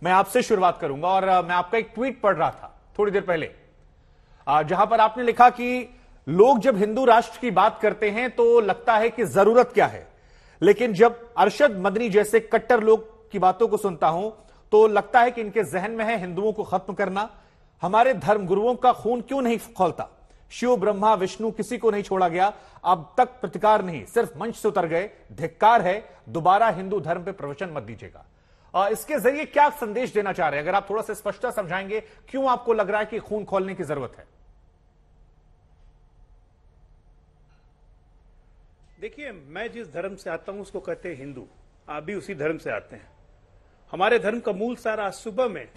मैं आपसे शुरुआत करूंगा और मैं आपका एक ट्वीट पढ़ रहा था थोड़ी देर पहले, जहां पर आपने लिखा कि लोग जब हिंदू राष्ट्र की बात करते हैं तो लगता है कि जरूरत क्या है, लेकिन जब अरशद मदनी जैसे कट्टर लोग की बातों को सुनता हूं तो लगता है कि इनके जहन में है हिंदुओं को खत्म करना। हमारे धर्म गुरुओं का खून क्यों नहीं खौलता? शिव ब्रह्मा विष्णु किसी को नहीं छोड़ा गया, अब तक प्रतिकार नहीं, सिर्फ मंच से उतर गए। धिक्कार है, दोबारा हिंदू धर्म पे प्रवचन मत दीजिएगा। इसके जरिए क्या संदेश देना चाह रहे हैं? अगर आप थोड़ा सा स्पष्टता समझाएंगे, क्यों आपको लग रहा है कि खून खोलने की जरूरत है? देखिए, मैं जिस धर्म से आता हूं उसको कहते हैं हिंदू। आप भी उसी धर्म से आते हैं। हमारे धर्म का मूल सार आज सुबह में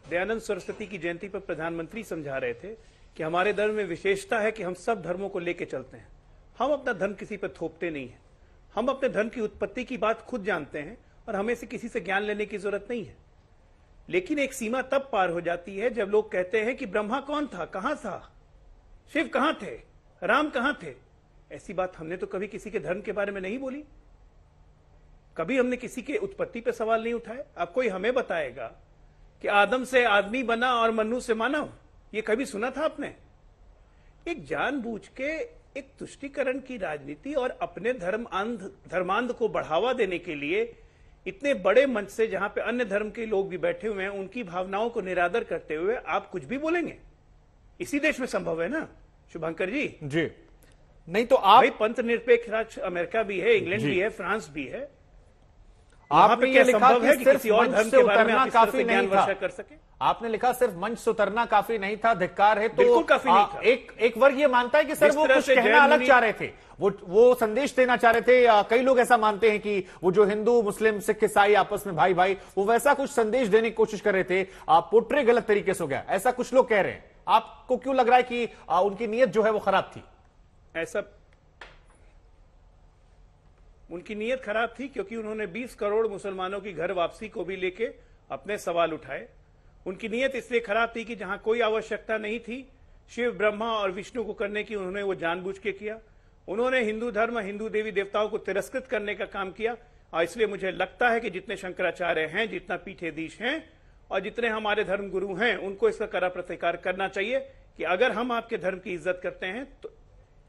दयानंद सरस्वती की जयंती पर प्रधानमंत्री समझा रहे थे कि हमारे धर्म में विशेषता है कि हम सब धर्मों को लेकर चलते हैं। हम अपना धर्म किसी पर थोपते नहीं है। हम अपने धर्म की उत्पत्ति की बात खुद जानते हैं और हमें से किसी से ज्ञान लेने की जरूरत नहीं है। लेकिन एक सीमा तब पार हो जाती है जब लोग कहते हैं कि ब्रह्मा कौन था, कहां था, शिव कहां थे, राम कहां थे। ऐसी बात हमने तो कभी किसी के धर्म के बारे में नहीं बोली। कभी हमने किसी के उत्पत्ति पर सवाल नहीं उठाए। अब कोई हमें बताएगा कि आदम से आदमी बना और मनु से मानव, ये कभी सुना था आपने? एक जानबूझ के एक तुष्टीकरण की राजनीति और अपने धर्मांध को बढ़ावा देने के लिए इतने बड़े मंच से, जहां पे अन्य धर्म के लोग भी बैठे हुए हैं, उनकी भावनाओं को निरादर करते हुए आप कुछ भी बोलेंगे? इसी देश में संभव है ना शुभंकर जी? जी नहीं तो आप भाई, पंथ निरपेक्ष राष्ट्र अमेरिका भी है, इंग्लैंड भी है, फ्रांस भी है। आपने ये लिखा कि सिर्फ किसी और धर्म के बारे में आप काफी नहीं था। कर सके? आपने लिखा सिर्फ मंच से उतरना काफी नहीं था, धिक्कार है। तो बिल्कुल काफी नहीं था। एक वर्ग ये मानता है कि सर वो कुछ कहना अलग चाह रहे थे, वो संदेश देना चाह रहे थे। कई लोग ऐसा मानते हैं कि वो जो हिंदू मुस्लिम सिख ईसाई आपस में भाई भाई, वो वैसा कुछ संदेश देने की कोशिश कर रहे थे। पोट्रे गलत तरीके से हो गया, ऐसा कुछ लोग कह रहे हैं। आपको क्यों लग रहा है कि उनकी नीयत जो है वो खराब थी? ऐसा उनकी नीयत खराब थी क्योंकि उन्होंने 20 करोड़ मुसलमानों की घर वापसी को भी लेके अपने सवाल उठाए। उनकी नीयत इसलिए खराब थी कि जहां कोई आवश्यकता नहीं थी शिव ब्रह्मा और विष्णु को करने की, उन्होंने वो जानबूझ के किया। उन्होंने हिंदू धर्म, हिंदू देवी देवताओं को तिरस्कृत करने का काम किया। और इसलिए मुझे लगता है कि जितने शंकराचार्य हैं, जितना पीठाधीश हैं और जितने हमारे धर्म गुरु हैं, उनको इसका कड़ा प्रतिकार करना चाहिए कि अगर हम आपके धर्म की इज्जत करते हैं तो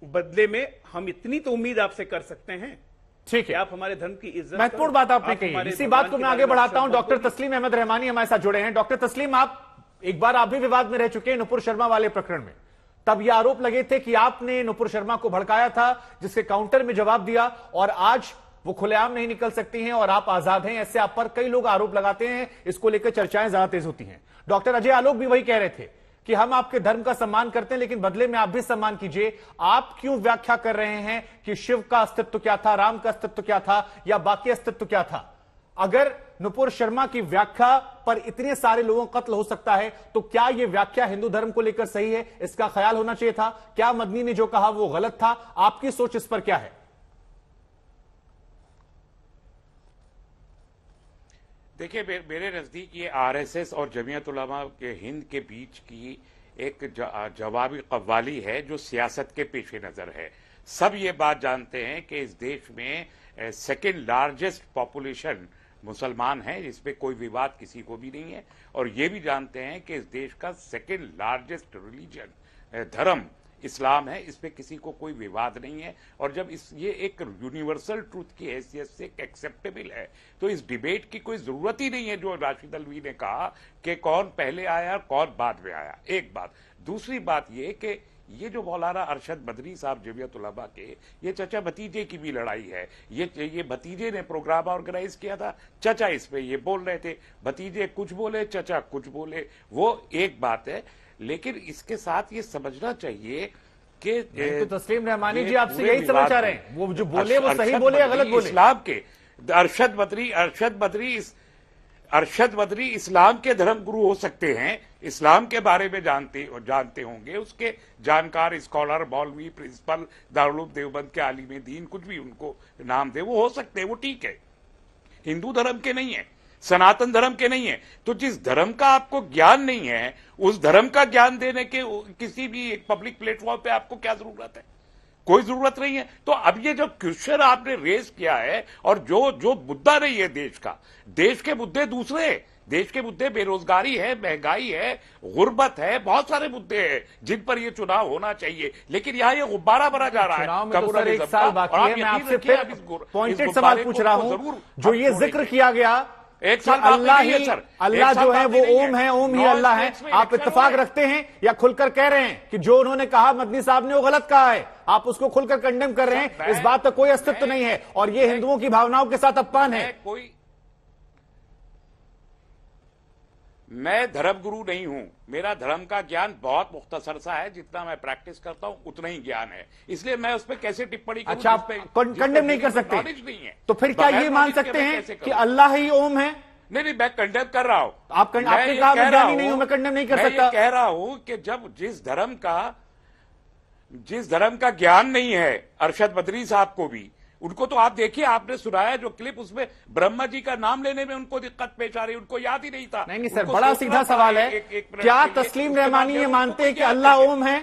बदले में हम इतनी तो उम्मीद आपसे कर सकते हैं। ठीक है, आप हमारे धर्म की इज्जत, महत्वपूर्ण बात आपने कही। इसी बात को मैं आगे बढ़ाता हूं। डॉक्टर तस्लीम अहमद रहमानी हमारे साथ जुड़े हैं। डॉक्टर तस्लीम, आप एक बार आप भी विवाद में रह चुके हैं नुपुर शर्मा वाले प्रकरण में। तब ये आरोप लगे थे कि आपने नुपुर शर्मा को भड़काया था, जिसके काउंटर में जवाब दिया, और आज वो खुलेआम नहीं निकल सकती हैं और आप आजाद हैं। ऐसे आप पर कई लोग आरोप लगाते हैं, इसको लेकर चर्चाएं ज्यादा तेज होती हैं। डॉक्टर अजय आलोक भी वही कह रहे थे कि हम आपके धर्म का सम्मान करते हैं, लेकिन बदले में आप भी सम्मान कीजिए। आप क्यों व्याख्या कर रहे हैं कि शिव का अस्तित्व क्या था, राम का अस्तित्व क्या था, या बाकी अस्तित्व क्या था? अगर नुपुर शर्मा की व्याख्या पर इतने सारे लोगों का कत्ल हो सकता है, तो क्या यह व्याख्या हिंदू धर्म को लेकर सही है? इसका ख्याल होना चाहिए था। क्या मदनी ने जो कहा वो गलत था? आपकी सोच इस पर क्या है? देखिए, मेरे नजदीक ये आरएसएस और जमीयत उलमा के हिंद के बीच की एक जवाबी कव्वाली है जो सियासत के पेश नजर है। सब ये बात जानते हैं कि इस देश में सेकेंड लार्जेस्ट पॉपुलेशन मुसलमान है, इसमें कोई विवाद किसी को भी नहीं है। और ये भी जानते हैं कि इस देश का सेकेंड लार्जेस्ट रिलीजन धर्म इस्लाम है, इस पे किसी को कोई विवाद नहीं है। और जब ये एक यूनिवर्सल ट्रूथ की हैसियत से एक्सेप्टेबल है, तो इस डिबेट की कोई जरूरत ही नहीं है। जो राशिद अलवी ने कहा कि कौन पहले आया कौन बाद में आया, एक बात। दूसरी बात ये कि ये जो मौलाना अरशद मदनी साहब जमीयत उलमा के, ये चचा भतीजे की भी लड़ाई है। ये भतीजे ने प्रोग्राम ऑर्गेनाइज किया था, चचा इस पे ये बोल रहे थे, भतीजे कुछ बोले चचा कुछ बोले, वो एक बात है। लेकिन इसके साथ ये समझना चाहिए कि तो तस्लीम रहमानी जी आपसे यही समझ चाह रहे हैं, वो जो बोले वो सही बोले या गलत बोले? इस्लाम के अरशद बदरी इस्लाम के धर्म गुरु हो सकते हैं, इस्लाम के बारे में जानते होंगे, उसके जानकार स्कॉलर, मौलवी, प्रिंसिपल, दारुल उलूम देवबंद के आलिम दीन, कुछ भी उनको नाम दे, वो हो सकते हैं, वो ठीक है। हिंदू धर्म के नहीं है, सनातन धर्म के नहीं है। तो जिस धर्म का आपको ज्ञान नहीं है, उस धर्म का ज्ञान देने के किसी भी एक पब्लिक प्लेटफॉर्म पे आपको क्या जरूरत है? कोई जरूरत नहीं है। तो अब ये जो क्वेश्चन आपने रेज किया है, और जो मुद्दा नहीं है देश का, देश के मुद्दे दूसरे हैं। देश के मुद्दे बेरोजगारी है, महंगाई है, गुर्बत है, बहुत सारे मुद्दे हैं जिन पर ये चुनाव होना चाहिए। लेकिन यहाँ ये गुब्बारा भरा जा रहा है। चुनाव में तो सर 1 साल बाकी है। मैं आपसे फिर पॉइंटेड सवाल पूछ रहा हूं, जो ये जिक्र किया गया 1 साल अल्लाह ही अल्लाह जो है वो ओम है, ओम ही अल्लाह है, आप इत्तेफाक रखते हैं या खुलकर कह रहे हैं कि जो उन्होंने कहा मदनी साहब ने वो गलत कहा है, आप उसको खुलकर कंडेम कर रहे हैं? इस बात का कोई अस्तित्व नहीं है और ये हिंदुओं की भावनाओं के साथ अपमान है। मैं धर्मगुरु नहीं हूं, मेरा धर्म का ज्ञान बहुत मुख्तसर सा है, जितना मैं प्रैक्टिस करता हूं उतना ही ज्ञान है, इसलिए मैं उस पर कैसे टिप्पणी करूं? अच्छा, आप कंडेम नहीं कर सकते? नहीं है। तो फिर क्या ये मान सकते हैं कि अल्लाह ही ओम है? नहीं, मैं कंडेम कर रहा हूं। आपने कहा मैं ज्ञानी नहीं हूं, मैं कंडेम नहीं कर सकता। मैं कह रहा हूं कि जब जिस धर्म का ज्ञान नहीं है अरशद बदरी साहब को भी, उनको तो आप देखिए, आपने सुनाया जो क्लिप, उसमें ब्रह्मा जी का नाम लेने में उनको दिक्कत पेश आ रही, उनको याद ही नहीं था। नहीं सर, बड़ा सीधा सवाल है, क्या तस्लीम रहमानी ये मानते हैं कि अल्लाह ओम है?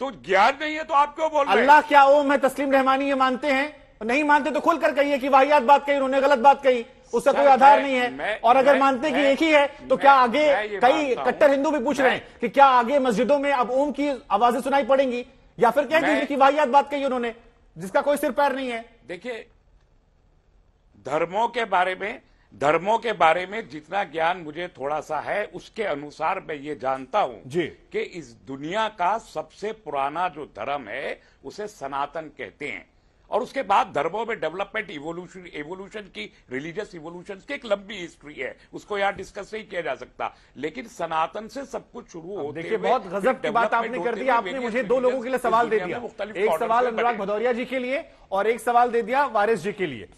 तो ज्ञान नहीं है तो आप क्यों बोल रहे हैं? अल्लाह क्या ओम है? तस्लीम रहमानी ये मानते हैं? नहीं मानते तो खुलकर कहिए कि वाहियात बात कही, उन्होंने गलत बात कही, उसका कोई आधार नहीं है। और अगर मानते कि एक ही है तो क्या आगे कई कट्टर हिंदू भी पूछ रहे हैं कि क्या आगे मस्जिदों में अब ओम की आवाजें सुनाई पड़ेंगी, या फिर कह दीजिए कि वाहियात बात कही उन्होंने जिसका कोई सिर पैर नहीं है? देखिए, धर्मों के बारे में जितना ज्ञान मुझे थोड़ा सा है, उसके अनुसार मैं ये जानता हूं कि इस दुनिया का सबसे पुराना जो धर्म है उसे सनातन कहते हैं, और उसके बाद धर्मों में डेवलपमेंट, इवोल्यूशन की, रिलीजियस इवोल्यूशन की एक लंबी हिस्ट्री है, उसको यहाँ डिस्कस नहीं किया जा सकता। लेकिन सनातन से सब कुछ शुरू होते देखिए, बहुत गजब की बात आपने कर दी। आपने मुझे 2 लोगों के लिए सवाल दे दिया, एक सवाल अनुराग भदौरिया जी के लिए और एक सवाल दे दिया वारिस जी के लिए।